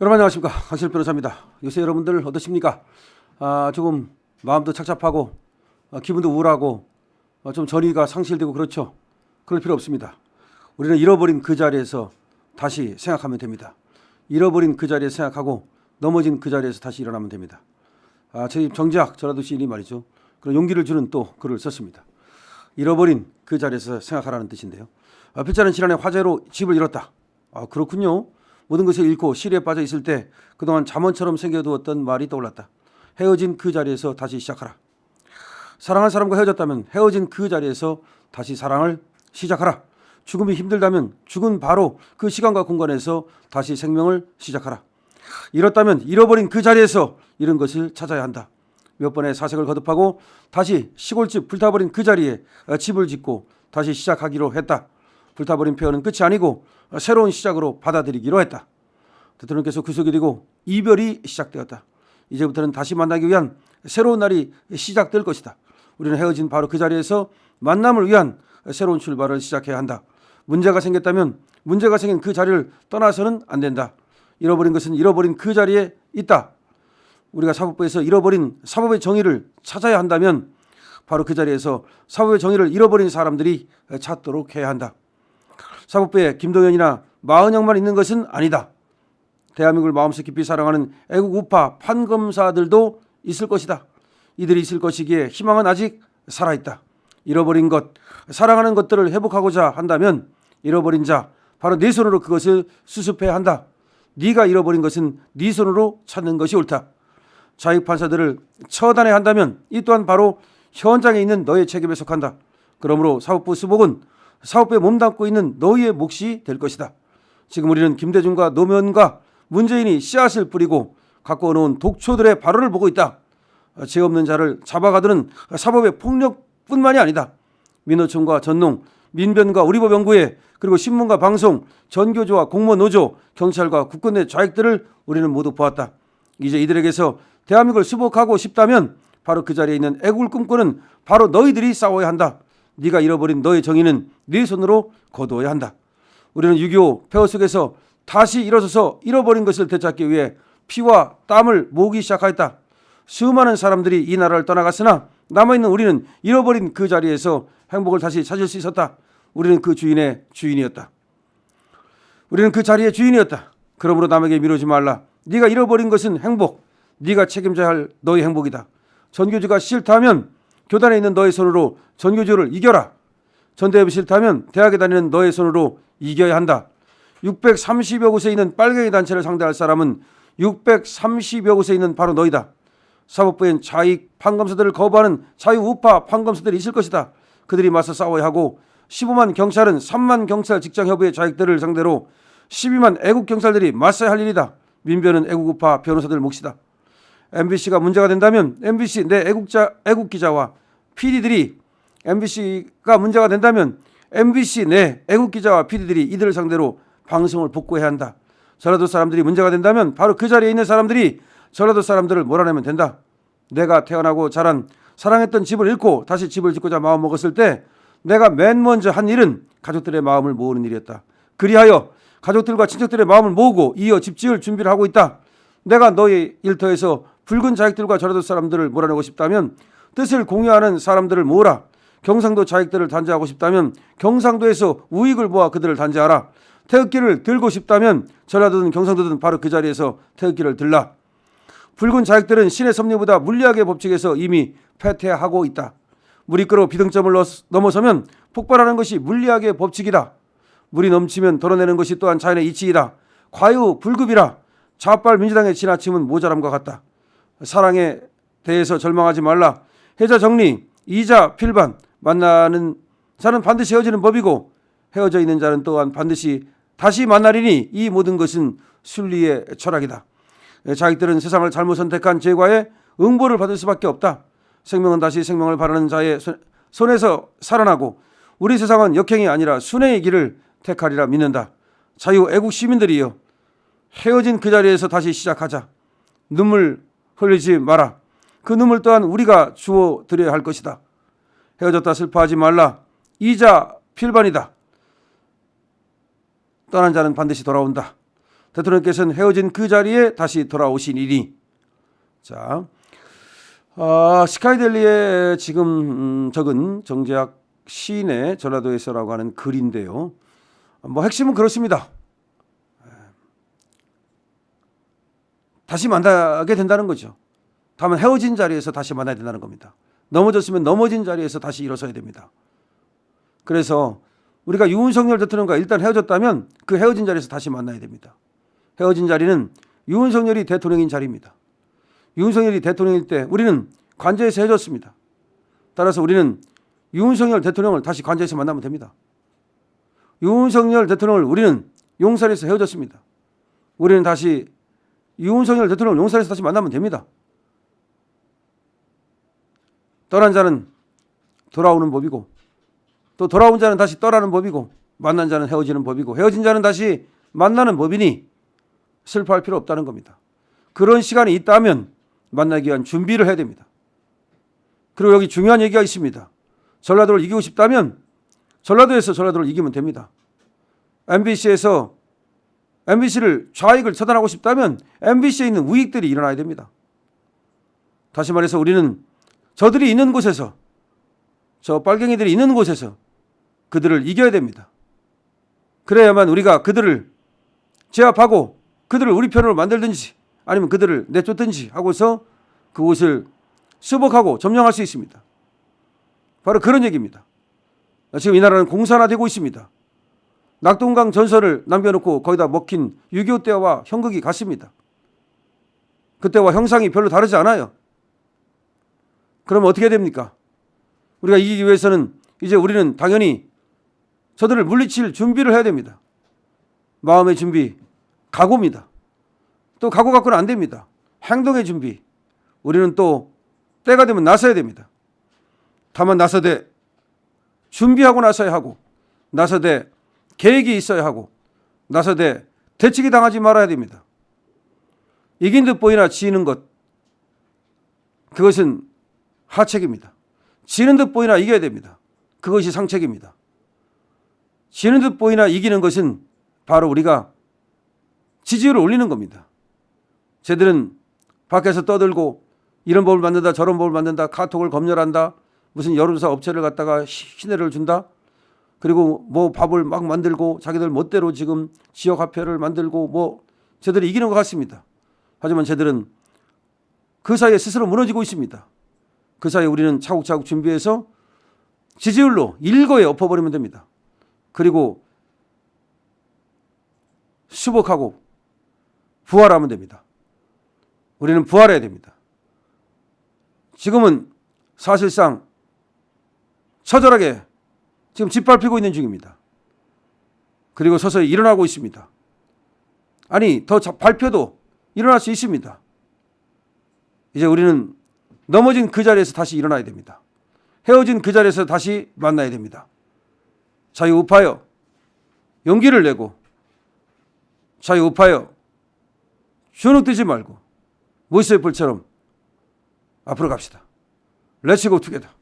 여러분 안녕하십니까, 강신일 변호사입니다. 요새 여러분들 어떠십니까? 조금 마음도 착잡하고 기분도 우울하고 좀 전의가 상실되고 그렇죠. 그럴 필요 없습니다. 우리는 잃어버린 그 자리에서 다시 생각하면 됩니다. 잃어버린 그 자리에 생각하고 넘어진 그 자리에서 다시 일어나면 됩니다. 저희 정재학 전라도 시인이 말이죠, 그런 용기를 주는 또 글을 썼습니다. 잃어버린 그 자리에서 생각하라는 뜻인데요. 필자는 지난해 화재로 집을 잃었다. 그렇군요. 모든 것을 잃고 시리에 빠져 있을 때 그동안 잠원처럼 생겨두었던 말이 떠올랐다. 헤어진 그 자리에서 다시 시작하라. 사랑한 사람과 헤어졌다면 헤어진 그 자리에서 다시 사랑을 시작하라. 죽음이 힘들다면 죽은 바로 그 시간과 공간에서 다시 생명을 시작하라. 잃었다면 잃어버린 그 자리에서 잃은 것을 찾아야 한다. 몇 번의 사색을 거듭하고 다시 시골집 불타버린 그 자리에 집을 짓고 다시 시작하기로 했다. 불타버린 폐허는 끝이 아니고 새로운 시작으로 받아들이기로 했다. 대통령께서 구속이 이별이 시작되었다. 이제부터는 다시 만나기 위한 새로운 날이 시작될 것이다. 우리는 헤어진 바로 그 자리에서 만남을 위한 새로운 출발을 시작해야 한다. 문제가 생겼다면 문제가 생긴 그 자리를 떠나서는 안 된다. 잃어버린 것은 잃어버린 그 자리에 있다. 우리가 사법부에서 잃어버린 사법의 정의를 찾아야 한다면 바로 그 자리에서 사법의 정의를 잃어버린 사람들이 찾도록 해야 한다. 사법부에 김동연이나 마은영만 있는 것은 아니다. 대한민국을 마음속 깊이 사랑하는 애국 우파 판검사들도 있을 것이다. 이들이 있을 것이기에 희망은 아직 살아있다. 잃어버린 것, 사랑하는 것들을 회복하고자 한다면 잃어버린 자, 바로 네 손으로 그것을 수습해야 한다. 네가 잃어버린 것은 네 손으로 찾는 것이 옳다. 자익판사들을 처단해야 한다면 이 또한 바로 현장에 있는 너의 책임에 속한다. 그러므로 사법부 수복은 사법부에 몸담고 있는 너희의 몫이 될 것이다. 지금 우리는 김대중과 노무현과 문재인이 씨앗을 뿌리고 갖고 놓은 독초들의 발언을 보고 있다. 죄 없는 자를 잡아가두는 사법의 폭력뿐만이 아니다. 민노총과 전농, 민변과 우리법연구회, 그리고 신문과 방송, 전교조와 공무원 노조, 경찰과 국군 내 좌익들을 우리는 모두 보았다. 이제 이들에게서 대한민국을 수복하고 싶다면 바로 그 자리에 있는 애국을 꿈꾸는 바로 너희들이 싸워야 한다. 네가 잃어버린 너의 정의는 네 손으로 거두어야 한다. 우리는 6.25 폐허 속에서 다시 일어서서 잃어버린 것을 되찾기 위해 피와 땀을 모으기 시작하였다. 수많은 사람들이 이 나라를 떠나갔으나 남아있는 우리는 잃어버린 그 자리에서 행복을 다시 찾을 수 있었다. 우리는 그 주인의 주인이었다. 우리는 그 자리의 주인이었다. 그러므로 남에게 미루지 말라. 네가 잃어버린 것은 행복, 네가 책임져야 할 너의 행복이다. 전교조가 싫다면 교단에 있는 너의 손으로 전교조를 이겨라. 전대협이 싫다면 대학에 다니는 너의 손으로 이겨야 한다. 630여 곳에 있는 빨갱이 단체를 상대할 사람은 630여 곳에 있는 바로 너희다. 사법부엔 자익 판검사들을 거부하는 자유우파 판검사들이 있을 것이다. 그들이 맞서 싸워야 하고 15만 경찰은 3만 경찰 직장협의회 자익들을 상대로 12만 애국경찰들이 맞서야 할 일이다. 민변은 애국우파 변호사들 몫이다. MBC가 문제가 된다면 MBC 내 애국기자와 PD들이 MBC가 문제가 된다면 MBC 내 애국기자와 PD들이 이들을 상대로 방송을 복구해야 한다. 전라도 사람들이 문제가 된다면 바로 그 자리에 있는 사람들이 전라도 사람들을 몰아내면 된다. 내가 태어나고 자란 사랑했던 집을 잃고 다시 집을 짓고자 마음먹었을 때 내가 맨 먼저 한 일은 가족들의 마음을 모으는 일이었다. 그리하여 가족들과 친척들의 마음을 모으고 이어 집 지을 준비를 하고 있다. 내가 너의 일터에서 붉은 자익들과 전라도 사람들을 몰아내고 싶다면 뜻을 공유하는 사람들을 모으라. 경상도 자익들을 단죄하고 싶다면 경상도에서 우익을 모아 그들을 단죄하라. 태극기를 들고 싶다면 전라도든 경상도든 바로 그 자리에서 태극기를 들라. 붉은 자익들은 신의 섭리보다 물리학의 법칙에서 이미 패퇴하고 있다. 물이 끓어 비등점을 넘어서면 폭발하는 것이 물리학의 법칙이다. 물이 넘치면 덜어내는 것이 또한 자연의 이치이다. 과유불급이라. 좌빨 민주당의 지나침은 모자람과 같다. 사랑에 대해서 절망하지 말라. 해자 정리, 이자 필반. 만나는 자는 반드시 헤어지는 법이고 헤어져 있는 자는 또한 반드시 다시 만나리니 이 모든 것은 순리의 철학이다. 자익들은 세상을 잘못 선택한 죄과의 응보를 받을 수밖에 없다. 생명은 다시 생명을 바라는 자의 손에서 살아나고 우리 세상은 역행이 아니라 순행의 길을 택하리라 믿는다. 자유 애국 시민들이여, 헤어진 그 자리에서 다시 시작하자. 눈물 흘리지 마라. 그 눈물 또한 우리가 주워 드려야 할 것이다. 헤어졌다 슬퍼하지 말라. 이자 필반이다. 떠난 자는 반드시 돌아온다. 대통령께서는 헤어진 그 자리에 다시 돌아오시니니. 자, 스카이델리에 지금 적은 정재학 시인의 전라도에서라고 하는 글인데요. 뭐 핵심은 그렇습니다. 다시 만나게 된다는 거죠. 다만 헤어진 자리에서 다시 만나야 된다는 겁니다. 넘어졌으면 넘어진 자리에서 다시 일어서야 됩니다. 그래서 우리가 윤석열 대통령과 일단 헤어졌다면 그 헤어진 자리에서 다시 만나야 됩니다. 헤어진 자리는 윤석열이 대통령인 자리입니다. 윤석열이 대통령일 때 우리는 관저에서 헤어졌습니다. 따라서 우리는 윤석열 대통령을 다시 관저에서 만나면 됩니다. 윤석열 대통령을 우리는 용산에서 헤어졌습니다. 우리는 다시 윤석열 대통령을 용산에서 다시 만나면 됩니다. 떠난 자는 돌아오는 법이고 또 돌아온 자는 다시 떠나는 법이고 만난 자는 헤어지는 법이고 헤어진 자는 다시 만나는 법이니 슬퍼할 필요 없다는 겁니다. 그런 시간이 있다면 만나기 위한 준비를 해야 됩니다. 그리고 여기 중요한 얘기가 있습니다. 전라도를 이기고 싶다면 전라도에서 전라도를 이기면 됩니다. MBC에서 MBC를 좌익을 처단하고 싶다면 MBC에 있는 우익들이 일어나야 됩니다. 다시 말해서 우리는 저들이 있는 곳에서 저 빨갱이들이 있는 곳에서 그들을 이겨야 됩니다. 그래야만 우리가 그들을 제압하고 그들을 우리 편으로 만들든지 아니면 그들을 내쫓든지 하고서 그곳을 수복하고 점령할 수 있습니다. 바로 그런 얘기입니다. 지금 이 나라는 공산화되고 있습니다. 낙동강 전설을 남겨놓고 거기다 먹힌 6.25 때와 형극이 같습니다. 그때와 형상이 별로 다르지 않아요. 그러면 어떻게 됩니까? 우리가 이기기 위해서는 이제 우리는 당연히 저들을 물리칠 준비를 해야 됩니다. 마음의 준비, 각오입니다. 또 각오 갖고는 안 됩니다. 행동의 준비. 우리는 또 때가 되면 나서야 됩니다. 다만 나서되 준비하고 나서야 하고 나서되 계획이 있어야 하고 나서되 대치기 당하지 말아야 됩니다. 이긴 듯 보이나 지는 것, 그것은 하책입니다. 지는 듯 보이나 이겨야 됩니다. 그것이 상책입니다. 지는 듯 보이나 이기는 것은 바로 우리가 지지율을 올리는 겁니다. 쟤들은 밖에서 떠들고 이런 법을 만든다 저런 법을 만든다 카톡을 검열한다 무슨 여론조사 업체를 갖다가 시내를 준다 그리고 뭐 밥을 막 만들고 자기들 멋대로 지금 지역화폐를 만들고 뭐 쟤들이 이기는 것 같습니다. 하지만 쟤들은 그 사이에 스스로 무너지고 있습니다. 그 사이에 우리는 차곡차곡 준비해서 지지율로 일거에 엎어버리면 됩니다. 그리고 수복하고 부활하면 됩니다. 우리는 부활해야 됩니다. 지금은 사실상 처절하게 지금 짓밟히고 있는 중입니다. 그리고 서서히 일어나고 있습니다. 아니 더 발표도 일어날 수 있습니다. 이제 우리는 넘어진 그 자리에서 다시 일어나야 됩니다. 헤어진 그 자리에서 다시 만나야 됩니다. 자유우파여 용기를 내고 자유우파여 주눅들지 말고 모세의 불처럼 앞으로 갑시다. Let's go together.